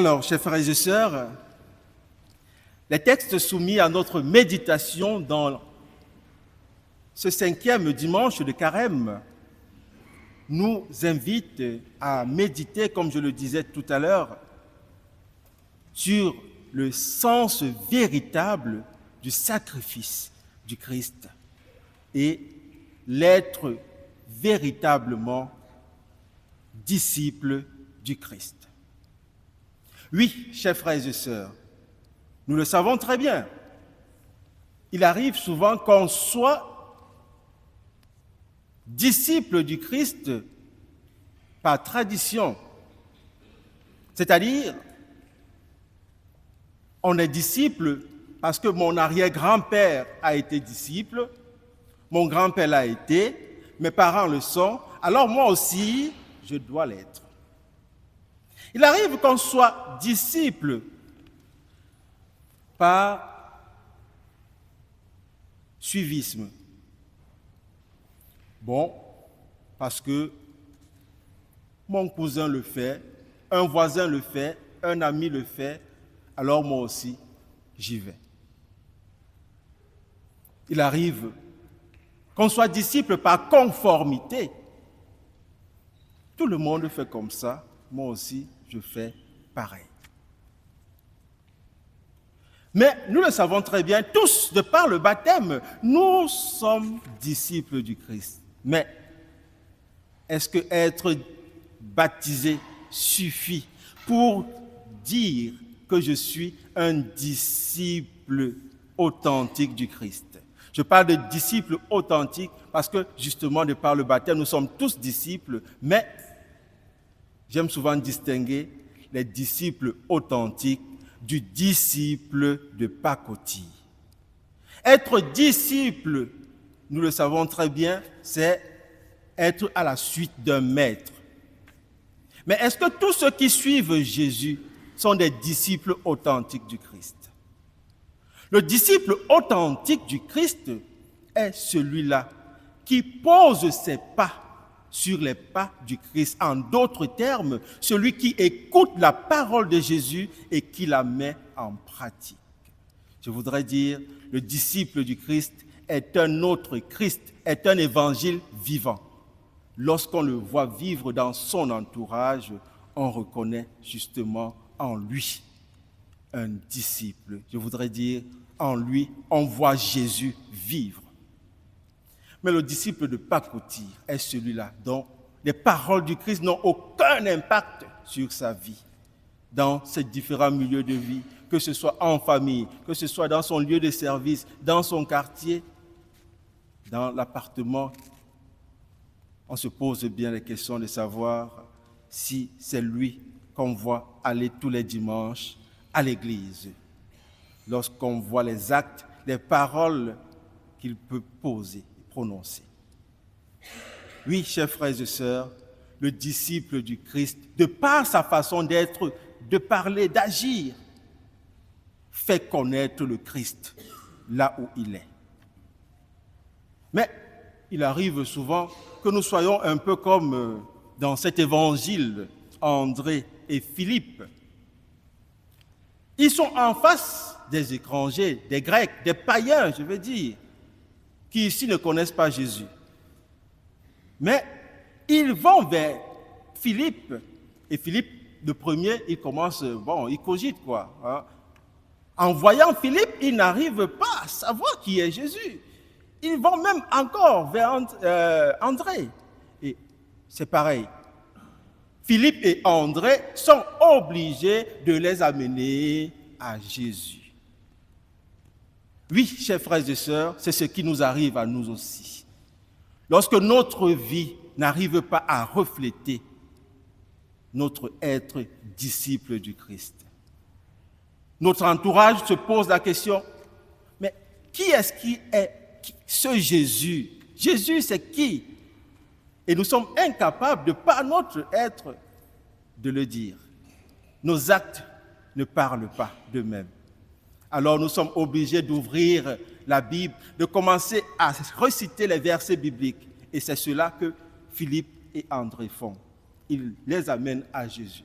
Alors, chers frères et sœurs, les textes soumis à notre méditation dans ce 5e dimanche de Carême nous invitent à méditer, comme je le disais tout à l'heure, sur le sens véritable du sacrifice du Christ et l'être véritablement disciple du Christ. Oui, chers frères et sœurs, nous le savons très bien. Il arrive souvent qu'on soit disciple du Christ par tradition. C'est-à-dire, on est disciple parce que mon arrière-grand-père a été disciple, mon grand-père l'a été, mes parents le sont, alors moi aussi, je dois l'être. Il arrive qu'on soit disciple par suivisme. Bon, parce que mon cousin le fait, un voisin le fait, un ami le fait, alors moi aussi, j'y vais. Il arrive qu'on soit disciple par conformité. Tout le monde fait comme ça, moi aussi, je fais pareil. Mais nous le savons très bien, tous, de par le baptême, nous sommes disciples du Christ. Mais est-ce que être baptisé suffit pour dire que je suis un disciple authentique du Christ? Je parle de disciple authentique parce que justement, de par le baptême, nous sommes tous disciples, mais j'aime souvent distinguer les disciples authentiques du disciple de pacotille. Être disciple, nous le savons très bien, c'est être à la suite d'un maître. Mais est-ce que tous ceux qui suivent Jésus sont des disciples authentiques du Christ? Le disciple authentique du Christ est celui-là qui pose ses pas sur les pas du Christ. En d'autres termes, celui qui écoute la parole de Jésus et qui la met en pratique. Je voudrais dire, le disciple du Christ est un autre Christ, est un évangile vivant. Lorsqu'on le voit vivre dans son entourage, on reconnaît justement en lui un disciple. Je voudrais dire, en lui, on voit Jésus vivre. Mais le disciple de pacotille est celui-là dont les paroles du Christ n'ont aucun impact sur sa vie, dans ses différents milieux de vie, que ce soit en famille, que ce soit dans son lieu de service, dans son quartier, dans l'appartement. On se pose bien la question de savoir si c'est lui qu'on voit aller tous les dimanches à l'église. Lorsqu'on voit les actes, les paroles qu'il peut poser, prononcer. Oui, chers frères et sœurs, le disciple du Christ, de par sa façon d'être, de parler, d'agir, fait connaître le Christ là où il est. Mais il arrive souvent que nous soyons un peu comme dans cet évangile, André et Philippe. Ils sont en face des étrangers, des Grecs, des païens, je veux dire, qui ici ne connaissent pas Jésus. Mais ils vont vers Philippe, et Philippe, le premier, il commence, il cogite quoi. Hein. En voyant Philippe, ils n'arrivent pas à savoir qui est Jésus. Ils vont même encore vers André. Et c'est pareil. Philippe et André sont obligés de les amener à Jésus. Oui, chers frères et sœurs, c'est ce qui nous arrive à nous aussi. Lorsque notre vie n'arrive pas à refléter notre être disciple du Christ, notre entourage se pose la question, mais qui est-ce qui est ce Jésus? Jésus, c'est qui? Et nous sommes incapables de par notre être de le dire. Nos actes ne parlent pas d'eux-mêmes. Alors nous sommes obligés d'ouvrir la Bible, de commencer à reciter les versets bibliques. Et c'est cela que Philippe et André font. Ils les amènent à Jésus.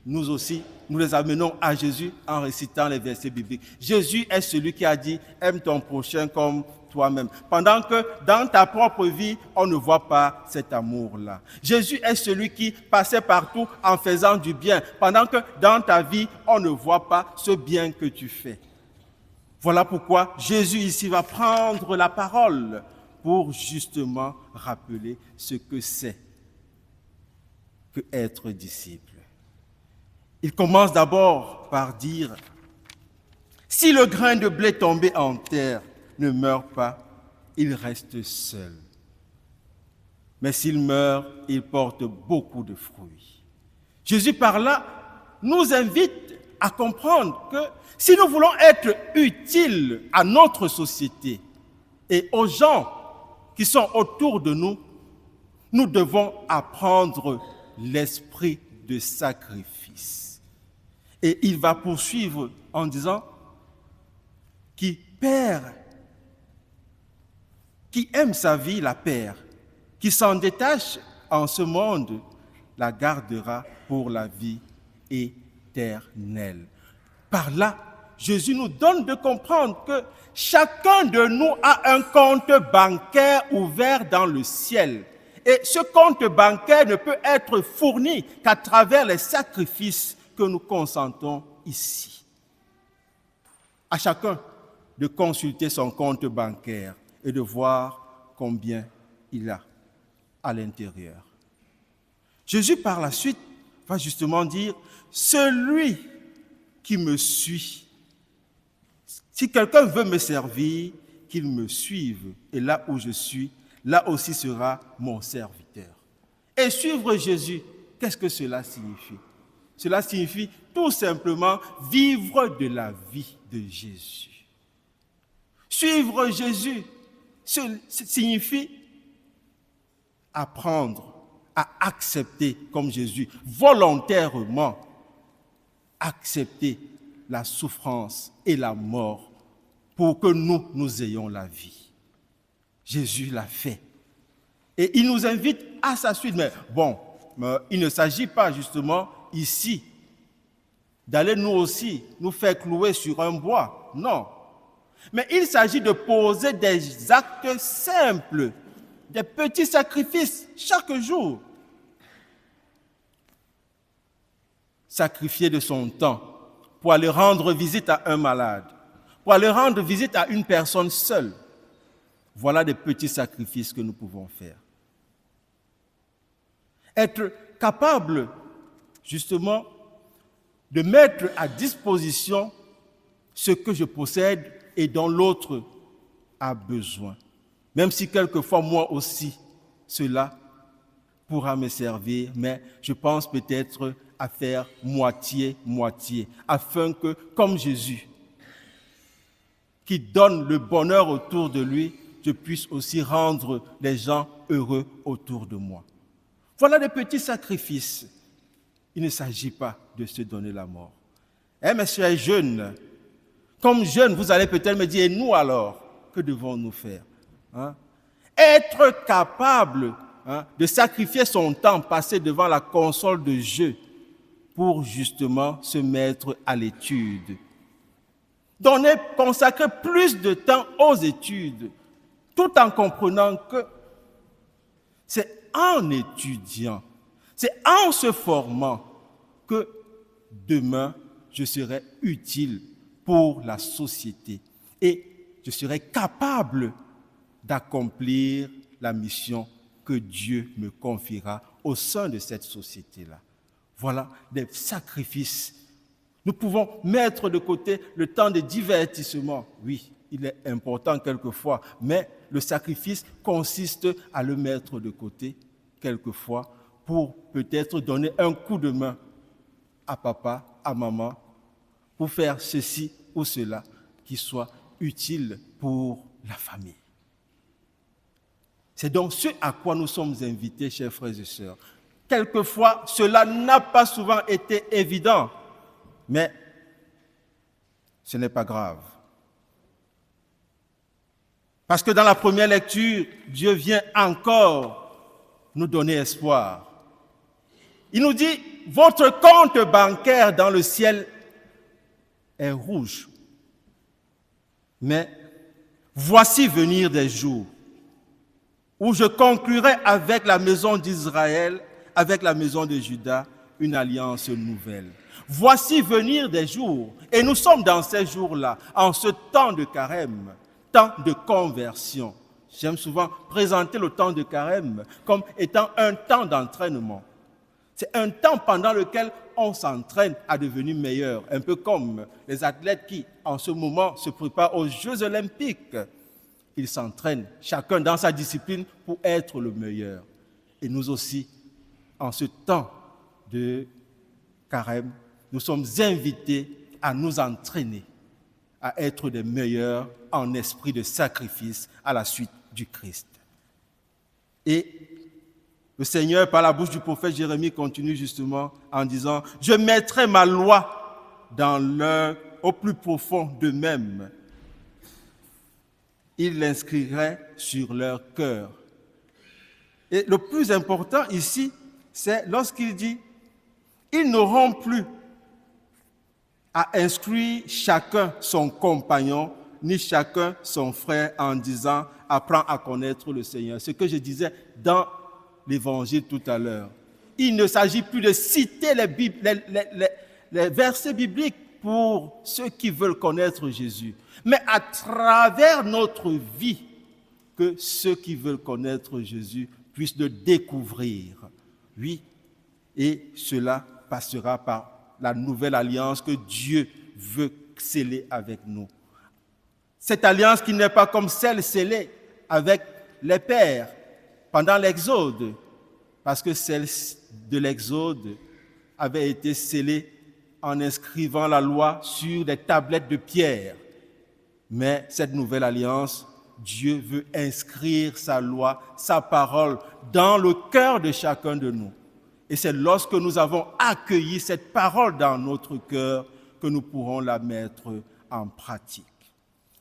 nous aussi, nous les amenons à Jésus en récitant les versets bibliques. Jésus est celui qui a dit « Aime ton prochain comme toi-même ». Pendant que dans ta propre vie, on ne voit pas cet amour-là. Jésus est celui qui passait partout en faisant du bien, pendant que dans ta vie, on ne voit pas ce bien que tu fais. Voilà pourquoi Jésus ici va prendre la parole pour justement rappeler ce que c'est que être disciple. Il commence d'abord par dire « Si le grain de blé tombé en terre ne meurt pas, il reste seul. Mais s'il meurt, il porte beaucoup de fruits. » Jésus par là nous invite à comprendre que si nous voulons être utiles à notre société et aux gens qui sont autour de nous, nous devons apprendre l'esprit de sacrifice. Et il va poursuivre en disant qui aime sa vie la perd, qui s'en détache en ce monde, la gardera pour la vie éternelle. Par là, Jésus nous donne de comprendre que chacun de nous a un compte bancaire ouvert dans le ciel. Et ce compte bancaire ne peut être fourni qu'à travers les sacrifices que nous consentons ici. À chacun de consulter son compte bancaire et de voir combien il a à l'intérieur. Jésus, par la suite, va justement dire « Celui qui me suit, si quelqu'un veut me servir, qu'il me suive, et là où je suis, là aussi sera mon serviteur. » Et suivre Jésus, qu'est-ce que cela signifie? Cela signifie tout simplement vivre de la vie de Jésus. Suivre Jésus signifie apprendre à accepter comme Jésus, volontairement accepter la souffrance et la mort pour que nous ayons la vie. Jésus l'a fait. Et il nous invite à sa suite. Mais il ne s'agit pas justement ici d'aller nous aussi nous faire clouer sur un bois. Non. Mais il s'agit de poser des actes simples, des petits sacrifices chaque jour. Sacrifier de son temps pour aller rendre visite à un malade, pour aller rendre visite à une personne seule. Voilà des petits sacrifices que nous pouvons faire. Être capable, justement, de mettre à disposition ce que je possède et dont l'autre a besoin. Même si quelquefois, moi aussi, cela pourra me servir, mais je pense peut-être à faire moitié-moitié, afin que, comme Jésus, qui donne le bonheur autour de lui, je puisse aussi rendre les gens heureux autour de moi. Voilà des petits sacrifices. Il ne s'agit pas de se donner la mort. Mais chers jeunes, comme jeunes, vous allez peut-être me dire, et nous alors, que devons-nous faire? Être capable de sacrifier son temps passé devant la console de jeu pour justement se mettre à l'étude. Consacrer plus de temps aux études, tout en comprenant que c'est en étudiant, c'est en se formant que demain, je serai utile pour la société et je serai capable d'accomplir la mission que Dieu me confiera au sein de cette société-là. Voilà des sacrifices. Nous pouvons mettre de côté le temps de divertissement. Oui, il est important quelquefois, mais le sacrifice consiste à le mettre de côté quelquefois pour peut-être donner un coup de main à papa, à maman, pour faire ceci ou cela qui soit utile pour la famille. C'est donc ce à quoi nous sommes invités, chers frères et sœurs. Quelquefois, cela n'a pas souvent été évident, mais ce n'est pas grave. Parce que dans la première lecture, Dieu vient encore nous donner espoir. Il nous dit votre compte bancaire dans le ciel est rouge. Mais voici venir des jours où je conclurai avec la maison d'Israël, avec la maison de Juda, une alliance nouvelle. Voici venir des jours, et nous sommes dans ces jours-là, en ce temps de carême, temps de conversion. J'aime souvent présenter le temps de carême comme étant un temps d'entraînement. C'est un temps pendant lequel on s'entraîne à devenir meilleur, un peu comme les athlètes qui, en ce moment, se préparent aux Jeux olympiques. Ils s'entraînent, chacun dans sa discipline, pour être le meilleur. Et nous aussi, en ce temps de carême, nous sommes invités à nous entraîner, à être des meilleurs en esprit de sacrifice à la suite du Christ. Et le Seigneur, par la bouche du prophète Jérémie, continue justement en disant « Je mettrai ma loi au plus profond d'eux-mêmes. Il l'inscrirait sur leur cœur. » Et le plus important ici, c'est lorsqu'il dit « Ils n'auront plus à inscrire chacun son compagnon, ni chacun son frère en disant « Apprends à connaître le Seigneur ». Ce que je disais dans l'évangile tout à l'heure. Il ne s'agit plus de citer les versets bibliques pour ceux qui veulent connaître Jésus, mais à travers notre vie, que ceux qui veulent connaître Jésus puissent le découvrir. Oui, et cela passera par la nouvelle alliance que Dieu veut sceller avec nous. Cette alliance qui n'est pas comme celle scellée avec les pères pendant l'Exode, parce que celle de l'Exode avait été scellée en inscrivant la loi sur des tablettes de pierre. Mais cette nouvelle alliance, Dieu veut inscrire sa loi, sa parole dans le cœur de chacun de nous. Et c'est lorsque nous avons accueilli cette parole dans notre cœur que nous pourrons la mettre en pratique.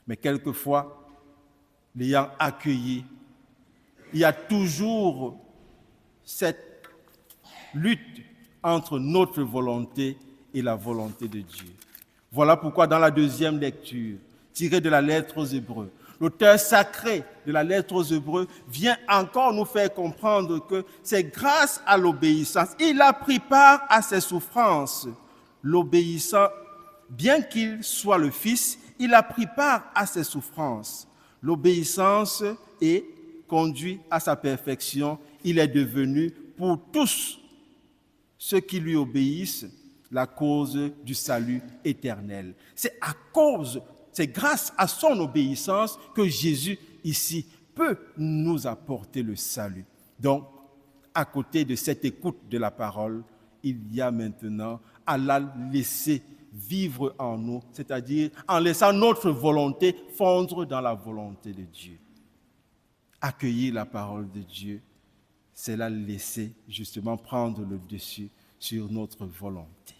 Mais quelquefois, l'ayant accueilli, il y a toujours cette lutte entre notre volonté et la volonté de Dieu. Voilà pourquoi dans la deuxième lecture, tirée de la lettre aux Hébreux, l'auteur sacré de la lettre aux Hébreux vient encore nous faire comprendre que c'est grâce à l'obéissance. Il a pris part à ses souffrances. L'obéissant, bien qu'il soit le Fils, il a pris part à ses souffrances. L'obéissance est conduit à sa perfection. Il est devenu pour tous ceux qui lui obéissent la cause du salut éternel. C'est grâce à son obéissance que Jésus ici peut nous apporter le salut. Donc, à côté de cette écoute de la parole, il y a maintenant à la laisser vivre en nous, c'est-à-dire en laissant notre volonté fondre dans la volonté de Dieu. Accueillir la parole de Dieu, c'est la laisser justement prendre le dessus sur notre volonté.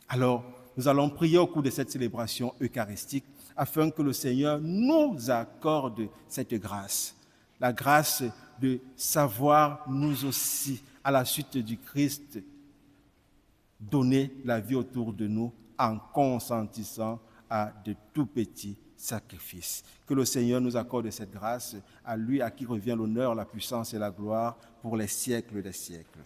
Alors, nous allons prier au cours de cette célébration eucharistique afin que le Seigneur nous accorde cette grâce. La grâce de savoir nous aussi, à la suite du Christ, donner la vie autour de nous en consentissant à de tout petits sacrifices. Que le Seigneur nous accorde cette grâce, à lui à qui revient l'honneur, la puissance et la gloire pour les siècles des siècles.